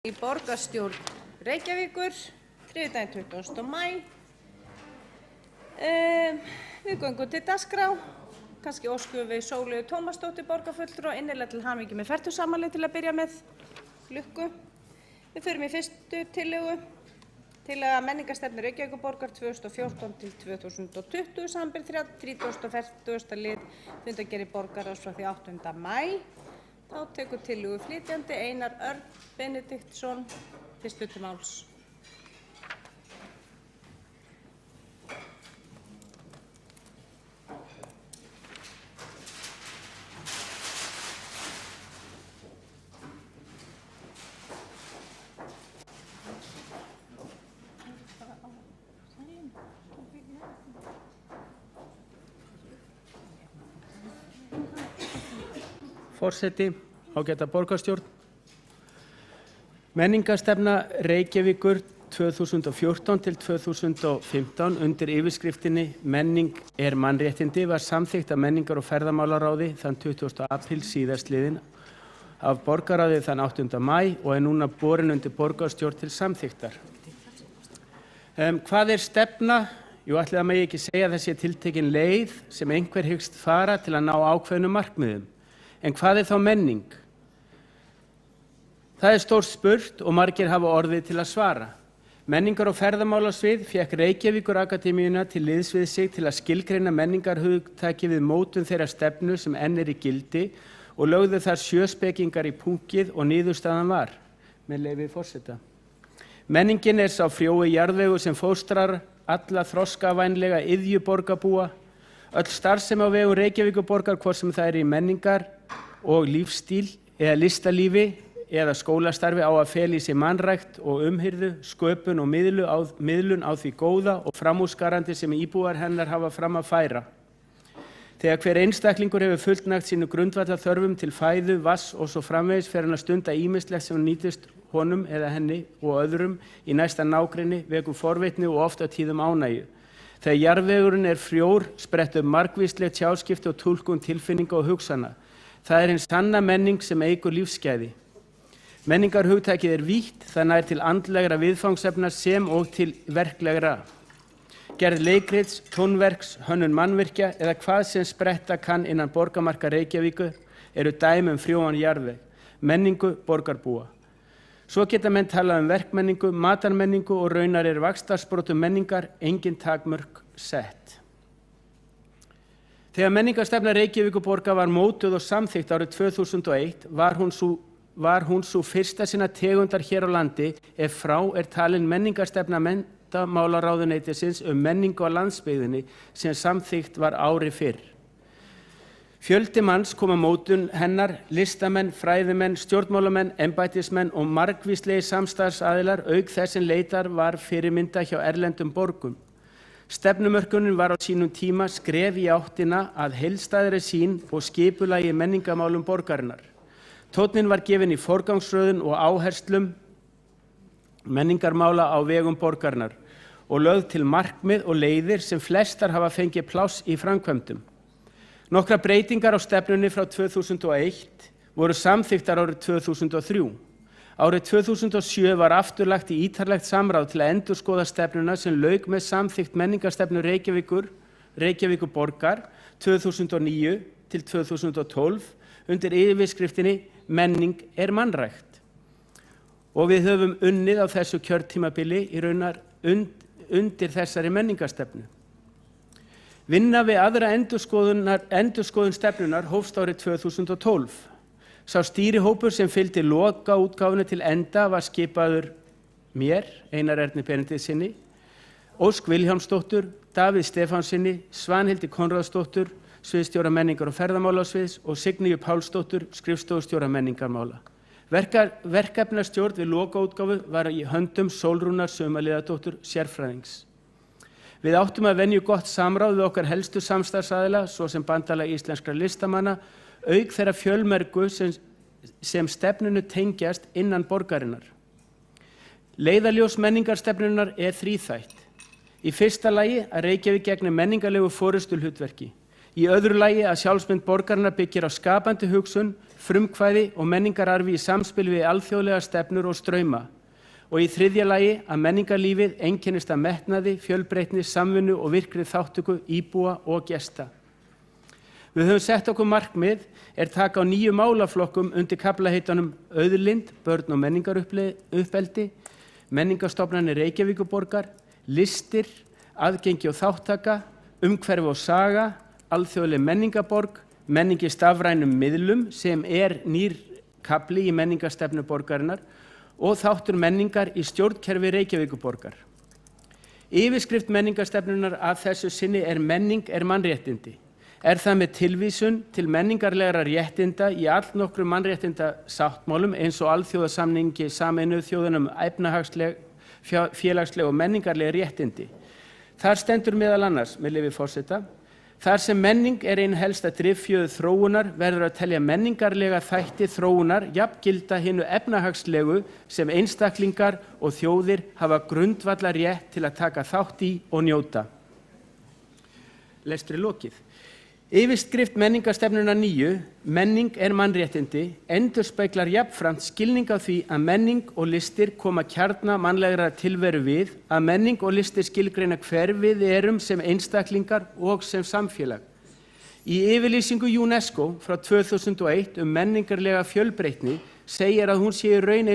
Í borgarstjórn Reykjavíkur, þriðjudaginn 20. maí. Við göngum til dagskrá. Kannski óskum við Sóleyju Tómasdóttur borgarfulltrúa innilega til hamingju með fertugsafmælið til að byrja með. Lukku. Við förum í fyrstu tillögu. Tillaga menningarstefnu Reykjavíkurborgar 2014 til 2020 samanber 30. og 40. lið fundargerðar borgarráðs frá því 8. maí. Þá tekur tillögu flytjandi Einar Örn Benediktsson fyrstur til máls. Forseti, ágæta borgarstjórn. Menningarstefna Reykjavíkur 2014 til 2015 undir yfirskriftinni Menning er mannréttindi var samþykkt af menningar- og ferðamálaráði þann 20. apríl síðastliðinn af borgarráði þann 8. maí og er núna borin undir borgarstjórn til samþykktar. Hvað er stefna? Jú, ætli það megi ekki segja að þessi tiltekin leið sem einhver hyggst fara til að ná ákveðnum markmiðum. En hvað er þá menning? Það er stórt spurt og margir hafa orðið til að svara. Menningar- og ferðamálasvið fékk Reykjavíkurakademíuna til liðs við sig til að skilgreina menningarhugtakið við mótun þeirra stefnu sem enn er í gildi og lögðu þar 7 spekingar í púnkið og niðurstaðan var, með leyfi forseta. Menningin er sá frjói jarðvegur sem fóstrar alla þroskavænlega iðju borgarbúa. Öll starfsemi á vegum Reykjavíkurborgar, hvort sem það er í menningar og lífstíl eða listalífi eða skólastarfi á að fela í sig mannrækt og umhirðu, sköpun og miðlun á því góða og framúrskarandi sem íbúar hennar hafa fram að færa. Þegar hver einstaklingur hefur fullnægt sínu grundvallarþörfum til fæðu, vatns og svo framvegis fer hann að stunda ýmislegt sem nýtist honum eða henni og öðrum í næsta nágrenni, vekur forvitni og oft á tíðum ánægju. Þegar jarðvegurinn er frjór, sprettur margvíslegt tjáskipti og túlkun tilfinninga og hugsana. Það er hin sanna menning sem eykur lífsgæði. Menningarhugtakið er vítt, það nær til andlegra viðfangsefna sem og til verklegra. Gerð leikrits, tónverks, hönnun mannvirkja eða hvað sem spretta kann innan borgarmarka Reykjavíkur eru dæmi frjóan jarðveg, menningu borgarbúa. Svo geta menn talað verkmenningu, matarmenningu og raunar er vaxtarsprotum menningar engin takmörk sett. Þegar menningarstefna Reykjavíkurborgar var mótuð og samþykkt árið 2001 var hún sú fyrsta sinna tegundar hér á landi ef frá er talin menningarstefna menntamálaráðuneytisins menningu á landsbyggðinni sem samþykkt var ári fyrr. Fjöldi manns kom að mótun hennar, listamenn, fræðimenn, stjórnmálamenn, embættismenn og margvíslegir samstarfsaðilar auk þess sem leitar var fyrirmynda hjá erlendum borgum. Stefnumörkunin var á sínum tíma skref í áttina að heildstæðri sýn og skipulagi menningarmálum borgarinnar. Tónninn var gefinn í forgangsröðun og áherslum menningarmála á vegum borgarinnar og lögð til markmið og leiðir sem flestar hafa fengið pláss í framkvæmdum. Nokkrar breytingar á stefnunni frá 2001 voru samþykktar árið 2003. Árið 2007 var aftur lagt í ítarlegt samráð til að endurskoða stefnuna sem lauk með samþykkt menningarstefnu Reykjavíkurborgar 2009 til 2012 undir yfirskriftinni Menning er mannrækt. Og við höfum unnið á þessu kjörtímabili í raunar undir þessari menningarstefnu. Vinna við aðra endurskoðun stefnunar hófst árið 2012. Sá stýrihópur sem fylgdi lokaútgáfunni til enda var skipaður mér, Einar Erni Benediktssyni, Ósk Vilhjálmsdóttur, Davíð Stefánssyni, Svanhildi Konráðsdóttur, sviðsstjóra menningar- og ferðamálasviðs og Signýju Pálsdóttur, skrifstofustjóra menningarmála. Verkefnastjórn við lokaútgáfu var í höndum Sólrúnar Sumarliðadóttur, sérfræðings. Við áttum að venju gott samráð við okkar helstu samstarfsaðila, svo sem Bandalag íslenskra listamanna, auk þeirra fjölmörgu sem stefnunu tengjast innan borgarinnar. Leiðarljós menningarstefnunnar er þríþætt. Í fyrsta lagi að Reykjavík gegni menningarlegu forystuhlutverki. Í öðru lagi að sjálfsmynd borgarinnar byggir á skapandi hugsun, frumkvæði og menningararfi í samspili við alþjóðlega stefnur og strauma. Og í þriðja lagi að menningarlífið einkennist af metnaði, fjölbreytni, samvinnu og virkri þátttöku íbúa og gesta. Við höfum sett okkur markmið taka á 9 málaflokkum undir kaflaheitunum auðlind, börn og menningaruppeldi, menningarstofnanir Reykjavíkurborgar, listir, aðgengi og þáttaka, umhverfi og saga, alþjóðleg menningarborg, menning í stafrænum miðlum sem nýr kafli í menningarstefnu borgarinnar og þáttur menningar í stjórnkerfi Reykjavíkurborgar. Yfirskrift menningarstefnunar að þessu sinni menning mannréttindi. Það með tilvísun til menningarlegra réttinda í allnokkrum mannréttindasáttmálum eins og alþjóðasamningi Sameinuðu þjóðanna um efnahagsleg, félagsleg og menningarleg réttindi. Þar stendur meðal annars, með leyfi forseta, þar sem menning ein helsta driffjöður þróunar verður að telja menningarlega þætti þróunar jafngilda hinu efnahagslegu sem einstaklingar og þjóðir hafa grundvallar rétt til að taka þátt í og njóta. Lestri lokið. Yfirskrift menningarstefnunnar 9, menning mannréttindi, endurspeglar jafnframt skilning á því að menning og listir koma kjarna mannlegra tilveru við, að menning og listir skilgreina hver við erum sem einstaklingar og sem samfélag. Í yfirlýsingu UNESCO frá 2001 menningarlega fjölbreytni segir að hún sé í raun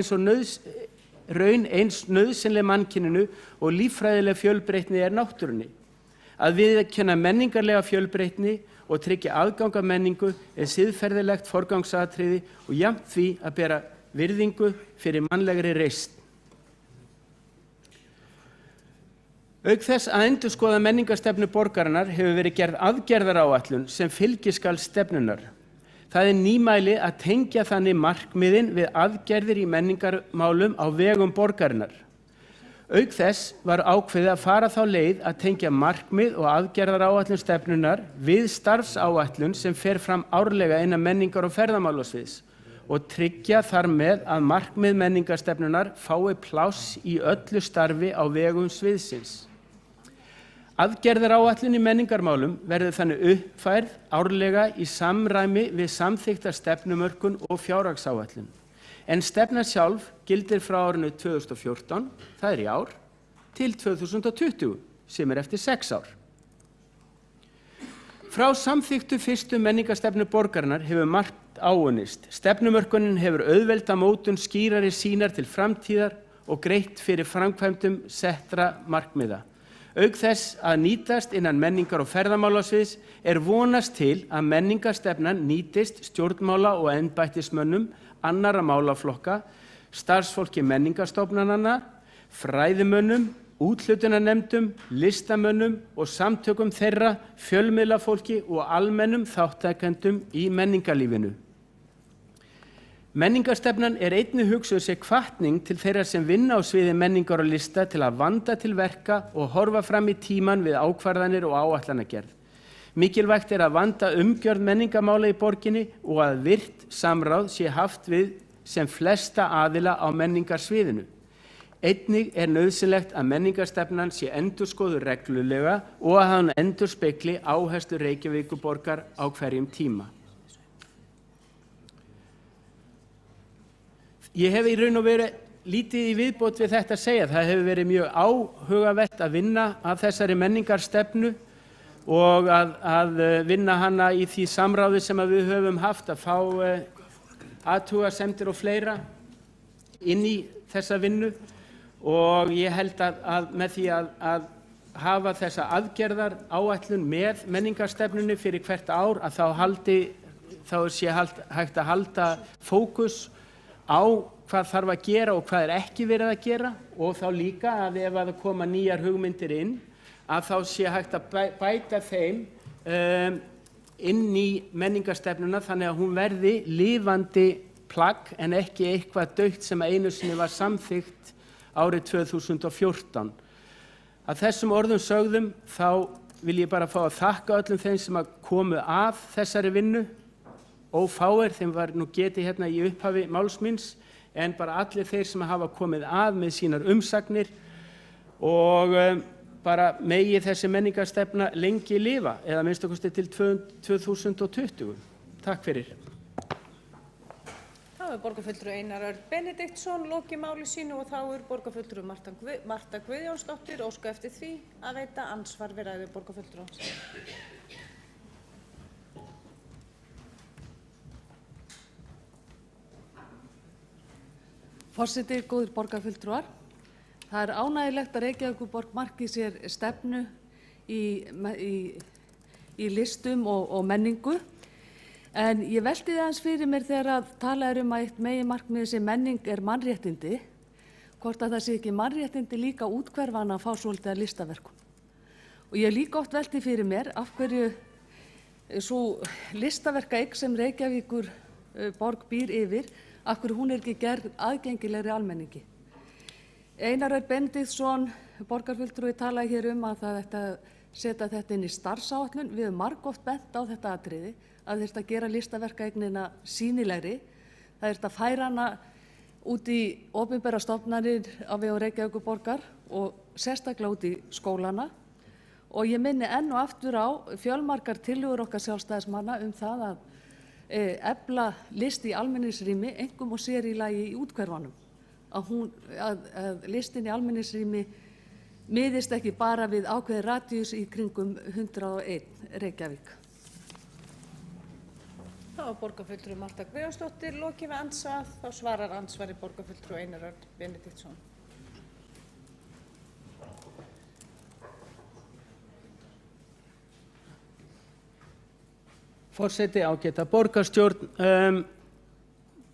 eins nauðsynleg mannkyninu og líffræðileg fjölbreytni náttúrunni. Að viðurkenna menningarlega fjölbreytni og tryggja aðgang að menningu siðferðilegt forgangsatriði og jafnt því að bera virðingu fyrir mannlegri reisn. Auk þess að endurskoða menningarstefnu borgarinnar hefur verið gerð aðgerðaráætlun sem fylgiskjal stefnunnar. Það nýmæli að tengja þannig markmiðin við aðgerðir í menningarmálum á vegum borgarinnar. Auk þess var ákveðið að fara þá leið að tengja markmið og aðgerðaráætlun stefnunnar við starfsáætlun sem fer fram árlega innan menningar- og ferðamálasviðs og tryggja þar með að markmið menningarstefnunnar fái pláss í öllu starfi á vegum sviðsins. Aðgerðaráætlun í menningarmálum verður þannig uppfærð árlega í samræmi við samþykkta stefnumörkun og fjárhagsáætlun. En stefnan sjálf gildir frá árinu 2014, það í ár, til 2020, sem eftir 6 ár. Frá samþykktu fyrstu menningarstefnu borgarinnar hefur margt áunnist. Stefnumörkunin hefur auðvelda mótun skýrari sýnar til framtíðar og greitt fyrir framkvæmdum settra markmiða. Auk þess að nýtast innan menningar- og ferðamálasviðs vonast til að menningarstefnan nýtist stjórnmála- og embættismönnum annarra málaflokka, starfsfólki menningarstofnananna, fræðimönnum, úthlutunarnefndum, listamönnum og samtökum þeirra, fjölmiðlafólki og almennum þáttakendum í menningarlífinu. Menningarstefnan einnig hugsuð sem hvatning til þeirra sem vinna á sviði menningar og lista til að vanda til verka og horfa fram í tímann við ákvarðanir og áætlanagerð. Mikilvægt að vanda umgjörð menningarmála í borginni og að virt samráð sé haft við sem flesta aðila á menningarsviðinu. Einnig nauðsynlegt að menningarstefnan sé endurskoðuð reglulega og að hann endurspegli áherslur Reykjavíkurborgar á hverjum tíma. Ég hef í raun og veru lítið í viðbót við þetta að segja. Það hefur verið mjög áhugavert að vinna að þessari menningarstefnu og að vinna hana í því samráði sem við höfum haft, að fá athugasemdir og fleira inn í þessa vinnu. Og ég held að með því að hafa þessa aðgerðaráætlun með menningarstefnunni fyrir hvert ár, að þá sé hægt að halda fókus á hvað þarf að gera og hvað ekki verið að gera, og þá líka að ef að koma nýjar hugmyndir inn, að þá sé hægt að bæta þeim inn í menningarstefnuna þannig að hún verði lifandi plagg en ekki eitthvað dautt sem einu sinni var samþykkt árið 2014. Að þessum orðum sögðum þá vil ég bara fá að þakka öllum þeim sem komu að þessari vinnu. Ófáir, þeim var nú getið hérna í upphafi máls míns, en bara allir þeir sem hafa komið að með sínar umsagnir, og bara megi þessi menningarstefna lengi lifa, eða minnst okkur til 2020. Takk fyrir. hefur borgarfulltrúi Einar Örn Benediktsson lokið máli sínu og þá er borgarfulltrúi Marta Guðjónsdóttir óskað eftir því að veita andsvar við ræðu borgarfulltrúans. Forseti, góðir borgarfulltrúar. Það er ánægjulegt að Reykjavíkurborg marki sér stefnu í listum og menningu. En ég velti það aðeins fyrir mér þegar að talað er að eitt meginmarkmið sem menning er mannréttindi, hvort að það sé ekki mannréttindi líka úthverfana að fá svolítið að listaverkum. Og ég líka oft velti fyrir mér af hverju svo listaverkaeign sem Reykjavíkurborg býr yfir, af hverju hún er ekki gerð aðgengilegri almenningi. Einar Örn Benediktsson, borgarfulltrúi, talaði hér að það ætti að setja þetta inn í starfsáætlun. Við höfum margoft bent á þetta atriði, að þetta gera listaverkaeignina sýnilegri. Það er að færa hana út í opinbera stofnanir á vegum Reykjavíkurborgar og sérstaklega út í skólana. Og ég minni enn og aftur á fjölmargar tillögur okkar sjálfstæðismanna það að efla list í almenningsrými, einkum og sér í lagi í úthverfunum. Að listin í almenningsrými miðist ekki bara við ákveðið radíus í kringum 101 Reykjavík. Þá er borgarfulltrúi Marta Guðjónsdóttir lokið við andsvar, þá svarar andsvari borgarfulltrúi Einar Örn Benediktsson. Forseti, ágæta borgarstjórn,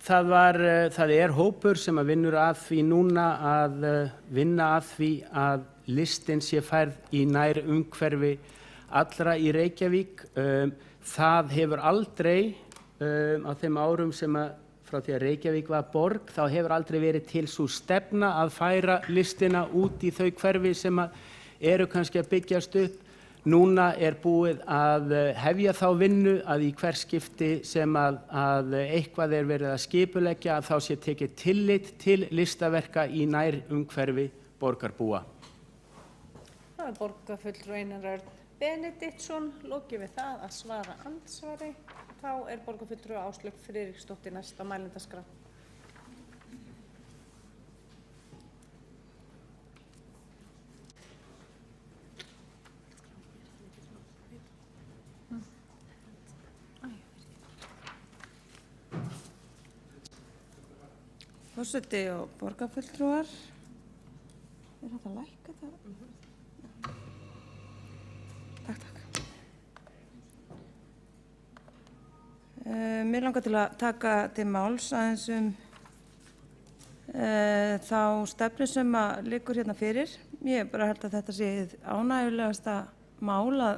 það er hópur sem að vinnur að því núna að vinna að því að listin sé færð í nær umhverfi allra í Reykjavík. Það hefur aldrei á þeim árum sem frá því að Reykjavík var borg, þá hefur aldrei verið til sú stefna að færa listina út í þau hverfi sem eru kannski að byggjast upp. Núna er búið að hefja þá vinnu að í hver skipti sem að eitthvað er verið að skipuleggja að þá sé tekið tillit til listaverka í nær umhverfi borgarbúa. Það er borgarfulltrúi Einar Örn Benediktsson lokið við það að svara andsvari. Þá er borgarfulltrúi Áslaug Friðriksdóttir næst á mælendaskrá. Forseti og borgarfulltrúar. Er þetta að lækka það? Takk. Mér langar til að taka til máls aðeins þá stefnu sem liggur hérna fyrir. Ég bara held að þetta sé ánægjulegasta mál að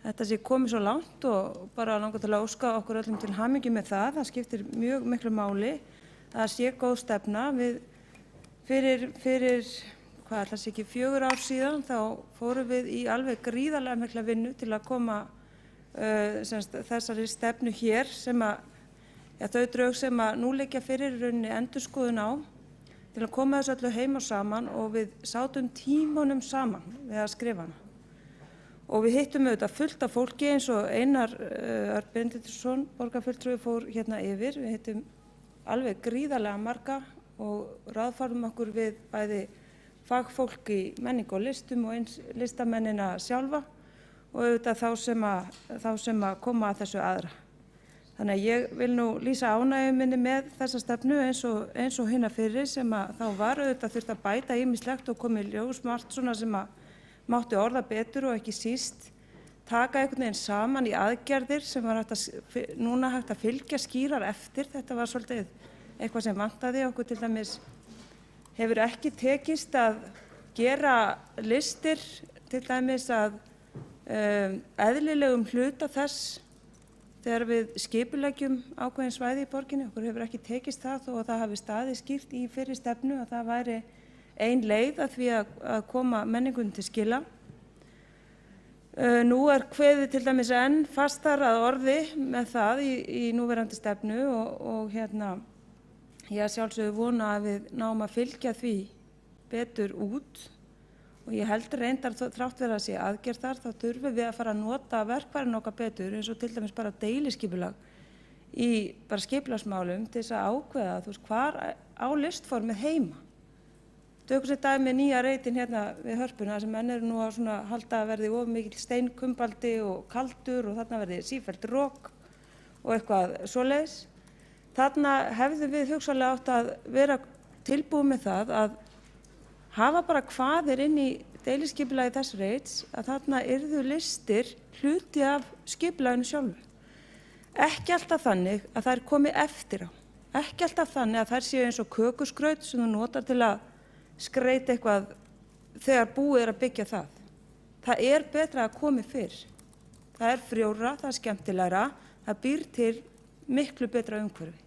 þetta sé komið svo langt og bara langar til að óska okkur öllum til hamingju með það. Það skiptir mjög miklu máli. Það sé góð stefna. Fyrir hvað ætla sé ekki 4 ár síðan þá fórum við í alveg gríðarlega mikla vinnu til að koma þessari stefnu hér sem þau drög sem nú liggja fyrir rauninni endurskoðun á til að koma þessu öllu heim og saman og við sátum tímunum saman við að skrifa hana. Og við hittum auðvitað fullt af fólki eins og Einar Örn Benediktsson, borgarfulltrúi, fór hérna yfir. Við hittum alveg gríðarlega marga og ráðfærðum okkur við bæði fagfólk í menningu og listum og eins listamennina sjálfa og auðvitað þá sem að koma að þessu aðra. Þannig að ég vil nú lýsa ánægju minni með þessa stefnu eins og hina fyrir sem að þá var auðvitað þurft að bæta ýmislegt og komið í ljós margt svona sem að mátti orða betur og ekki síst taka einhvern veginn saman í aðgerðir sem var núna hægt að fylgja skýrar eftir. Þetta var svolítið eitthvað sem vantaði okkur. Til dæmis hefur ekki tekist að gera listir til dæmis að eðlilegum hluta þess þegar við skipuleggjum ákveðin svæði í borginni. Okkur hefur ekki tekist það þó að það hafi staðið skýrt í fyrri stefnu að það væri ein leið að því að koma menningunni til skila. Nú er kveðið til dæmis enn fastar að orði með það í núverandi stefnu og ég sjálfsögðu vona að við náum að fylgja því betur út og ég held reyndar þrátt fyrir að sé aðgerð þar þá þurfum við að fara að nota verkfærin okkar betur eins og til dæmis bara deiliskipulag í bara skipulagsmálum til þess að ákveða, þú veist, hvar á listformið heima. Tökum sér dæmi nýja reitin hérna við Hörpuna sem menn eru nú að svona halda að verði of mikill steinkumbaldi og kaldur og þarna verði sífellt rok og eitthvað svoleiðis. Þarna hefðum við hugsanlega átt að vera tilbúið með það að hafa bara kvaðir inn í deiliskipulagi þess reits að þarna yrðu listir hluti af skipulaginu sjálfu. Ekki alltaf þannig að þær komi eftir á. Ekki alltaf þannig að þær séu eins og kökuskraut sem þú notar til að skreyta eitthvað þegar búið er að byggja það. Það er betra að komi fyrr. Það er frjóra, það er skemmtilegra, það býr til miklu betra umhverfi.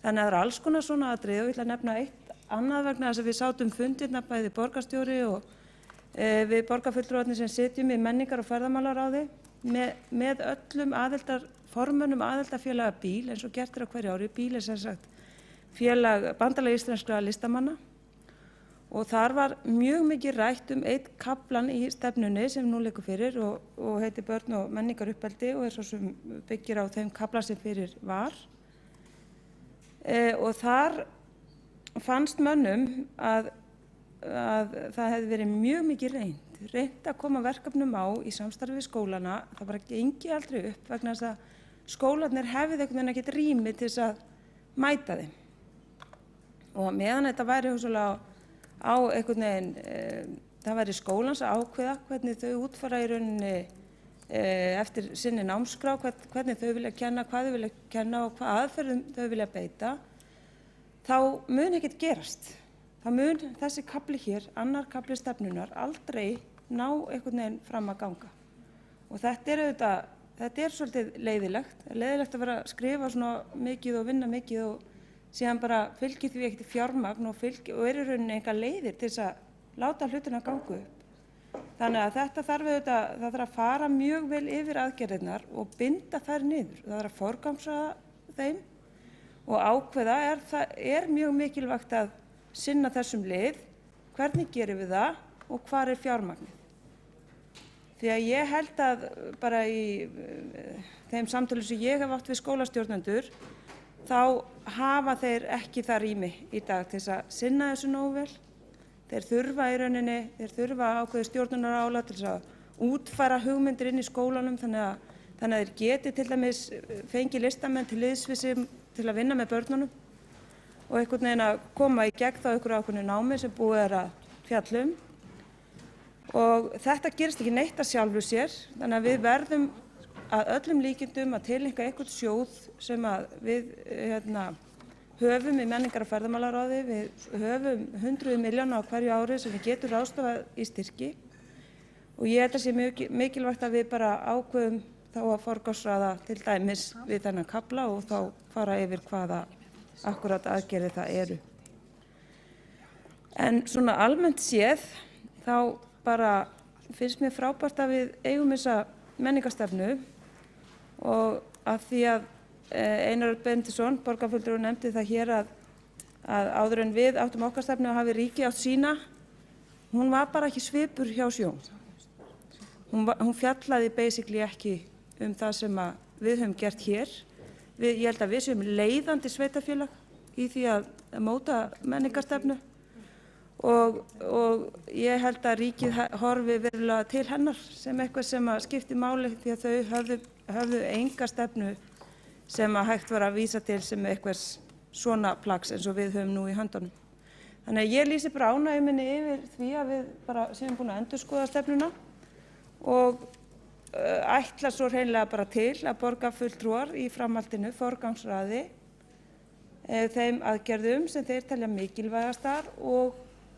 Þannig að það er alls konar svona atriði og ég ætla að nefna eitt annað vegna þess að við sátum fundirna bæði borgarstjóri og við borgarfulltrúarnir sem sitjum í menningar- og ferðamálaráði með öllum formönnum aðildarfélaga BÍL eins og gert er á hverju ári. BÍL er sem sagt Bandalag íslenskra listamanna og þar var mjög mikið rætt einn kaflan í stefnunni sem nú liggur fyrir og heitir Börn og menningaruppeldi og er svo sem byggir á þeim kafla sem fyrir var. Og þar fannst mönnum að það hefði verið mjög mikið reynt að koma verkefnum á í samstarfi við skólana. Það bara gengi aldrei upp vegna þess að skólarnir hefði einhvern veginn ekkert rými til þess að mæta þeim. Og meðan þetta væri hugsanlega á einhvern veginn, það væri skólans að ákveða hvernig þau útfara í rauninni eftir sinni námskrá, hvernig þau vilja kenna, hvað þau vilja kenna og hvað aðferðum þau vilja beita, þá mun ekkert gerast. Það mun þessi kafli hér, annar kafli stefnunar, aldrei ná einhvern veginn fram að ganga. Og þetta er svolítið leiðilegt að vera að skrifa svona mikið og vinna mikið og síðan bara fylgir því ekkert fjármagn og er í rauninni engar leiðir til þess að láta hlutina ganga upp. Þannig að þetta það þarf að fara mjög vel yfir aðgerðirnar og binda þær niður. Það þarf að forgangsraða þeim og ákveða er mjög mikilvægt að sinna þessum lið, hvernig gerum við það og hvar er fjármagnið. Því að ég held að bara í þeim samtölum sem ég hef átt við skólastjórnendur þá hafa þeir ekki það rými í dag til þess að sinna þessu nógu vel. Þeir þurfa ákveðið stjórnunarálag til þess að útfæra hugmyndir inn í skólanum þannig að þeir geti til dæmis fengið listamenn til liðs við sig til að vinna með börnunum og einhvern veginn að koma í gegn þá einhverju ákveðnu námi sem búið er að fjalla um. Og þetta gerist ekki neitt að sjálfu sér, þannig að við verðum að öllum líkindum að tileinka einhvern sjóð sem að við höfum í menningar- og ferðamálaráði. Við höfum 100 milljóna á hverju ári sem við getum ráðstafað í styrki og ég held að sé mikilvægt að við bara ákveðum þá að forgangsraða til dæmis við þennan kafla og þá fara yfir hvaða akkúrat aðgerðir það eru. En svona almennt séð þá bara finnst mér frábært að við eigum þessa menningarstefnu og af því að Einar Örn Benediktsson, borgarfulltrúi, nefndi það hér að áður en við áttum okkar stefnu að hafi ríkið átt sína, hún var bara ekki svipur hjá sjón. Hún fjallaði basically ekki það sem við höfum gert hér. Ég held að við séum leiðandi sveitarfélag í því að móta menningarstefnu og ég held að ríkið horfi verulega til hennar sem eitthvað sem skiptir máli því að þau höfðu enga stefnu sem hægt var að vísa til sem eitthvað svona plaggs eins og við höfum nú í höndunum. Þannig að ég lýsi bara ánægju minni yfir því að við bara séum búin að endurskoða stefnuna og ætla svo hreinlega bara til að borgarfulltrúar í framhaldinu forgangsraði þeim aðgerðum sem þeir telja mikilvægastar og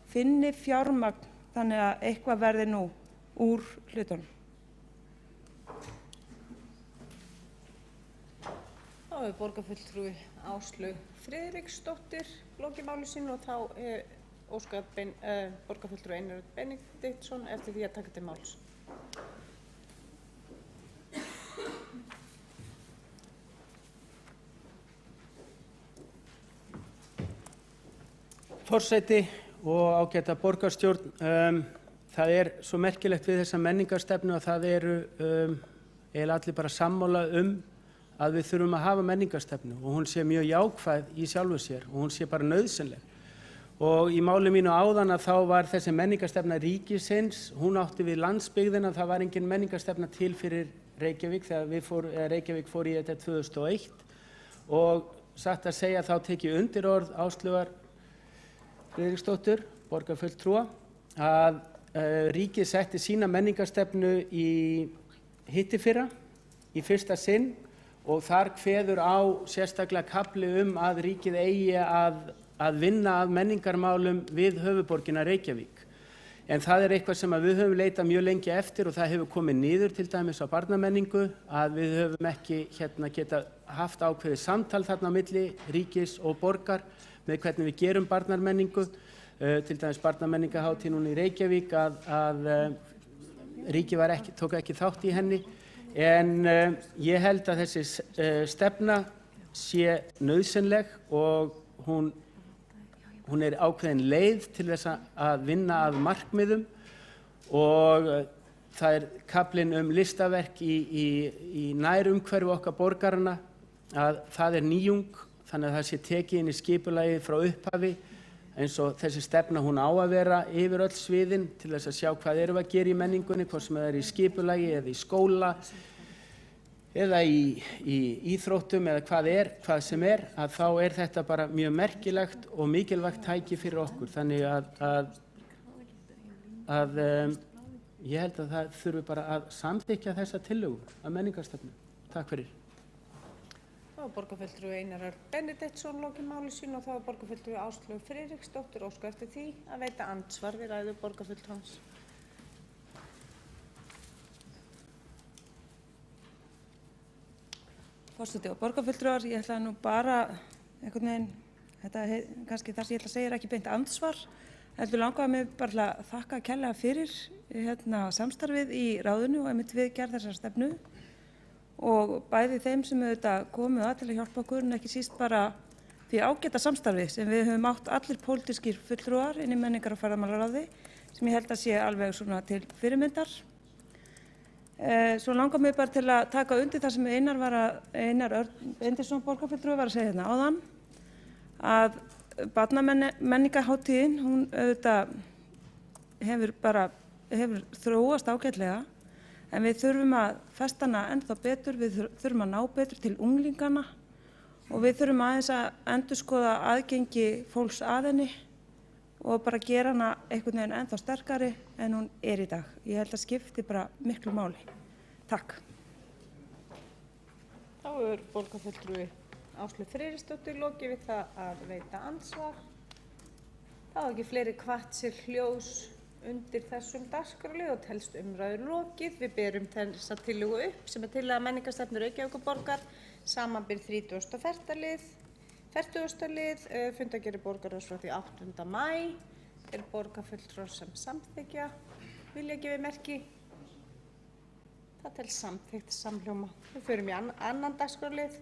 finni fjármagn þannig að eitthvað verði nú úr hlutunum. Þá er borgarfulltrúi Áslaug Friðriksdóttir lokið máli sínu og þá óskar borgarfulltrúi Einar Örn Benediktsson eftir því að taka til máls. Forseti og ágæta borgarstjórn, það er svo merkilegt við þessa menningarstefnu að það eru eiginlega allir bara sammála að við þurfum að hafa menningarstefnu og hún sé mjög jákvæð í sjálfu sér og hún sé bara nauðsynleg. Og í máli mínu áðan að þá var þessi menningarstefna ríkisins, hún átti við landsbyggðina, það var engin menningarstefna til fyrir Reykjavík þegar Reykjavík fór í þetta 2001 og satt að segja þá tek ég undir orð Áslaugar Friðriksdóttur, borgarfulltrúa, að ríkið setti sína menningarstefnu í hittifyrra í fyrsta sinn og þar kveður á sérstaklega kafli að ríkið eigi að vinna að menningarmálum við höfuðborgina Reykjavík. En það er eitthvað sem við höfum leitað mjög lengi eftir og það hefur komið niður til dæmis á barnamenningu að við höfum ekki geta haft ákveðið samtal þarna á milli ríkis og borgar með hvernig við gerum barnamenningu. Til dæmis barnamenningahátíð núna í Reykjavík að ríkið tók ekki þátt í henni. En ég held að þessi stefna sé nauðsynleg og hún er ákveðin leið til þess að vinna að markmiðum og það er kaflinn listaverk í nærumhverfi okkar borgarana að það er nýjung þannig að það sé tekið inn í skipulagið frá upphafi eins og þessi stefna hún á að vera yfir öll sviðin til þess að sjá hvað erum við að gera í menningunni, hvort sem það er í skipulagi eða í skóla eða í íþróttum eða hvað sem er, að þá er þetta bara mjög merkilegt og mikilvægt tæki fyrir okkur. Þannig að ég held að það þurfi bara að samþykkja þessa tillögu að menningarstefnu. Takk fyrir. Þá var borgarfulltrúi Einar Örn Benediktsson lokið máli sínu og þá var borgarfulltrúi Áslaug Friðriksdóttir óska eftir því að veita andsvar við ræðu borgarfulltrúans. Forseti og borgarfulltrúar, ég ætla nú bara einhvern veginn, þetta kannski það sem ég ætla að segja er ekki beint andsvar, heldur langaði mig bara til að þakka kærlega fyrir samstarfið í ráðinu og einmitt við gerð þessar stefnu og bæði þeim sem auðvitað komu að til að hjálpa okkur en ekki síst bara því ágæta samstarfi sem við höfum átt allir pólitískir fulltrúar inn í menningar- og ferðamálaráði sem ég held að sé alveg svona til fyrirmyndar. Svo langar mig bara til að taka undir það sem Einar Örn Benediktsson borgarfulltrúi var að segja hérna áðan að barnamenningarhátíðin hún auðvitað hefur þróast ágætlega en við þurfum að festa hana ennþá betur, við þurfum að ná betur til unglingana og við þurfum aðeins að endurskoða aðgengi fólks að henni og bara gera hana einhvern veginn ennþá sterkari en hún er í dag. Ég held að skipti bara miklu máli. Takk. Þá er borgarfulltrúi Áslaug Friðriksdóttir lokið við það að veita andsvar. Það hafa ekki fleiri hvatt sér hljós undir þessum dagskrárlið og telst umræður lokið. Við berum þessa tillögu upp sem er tillaga menningarstefnu Reykjavíkurborgar samanber 34. lið. 40. lið, fundargerðir borgarráðs frá því 8. maí, er borgarfulltrúar sem samþykkja, vilja gefa merki. Það telst samþykkt samhljóma. Við förum í annan dagskrárlið.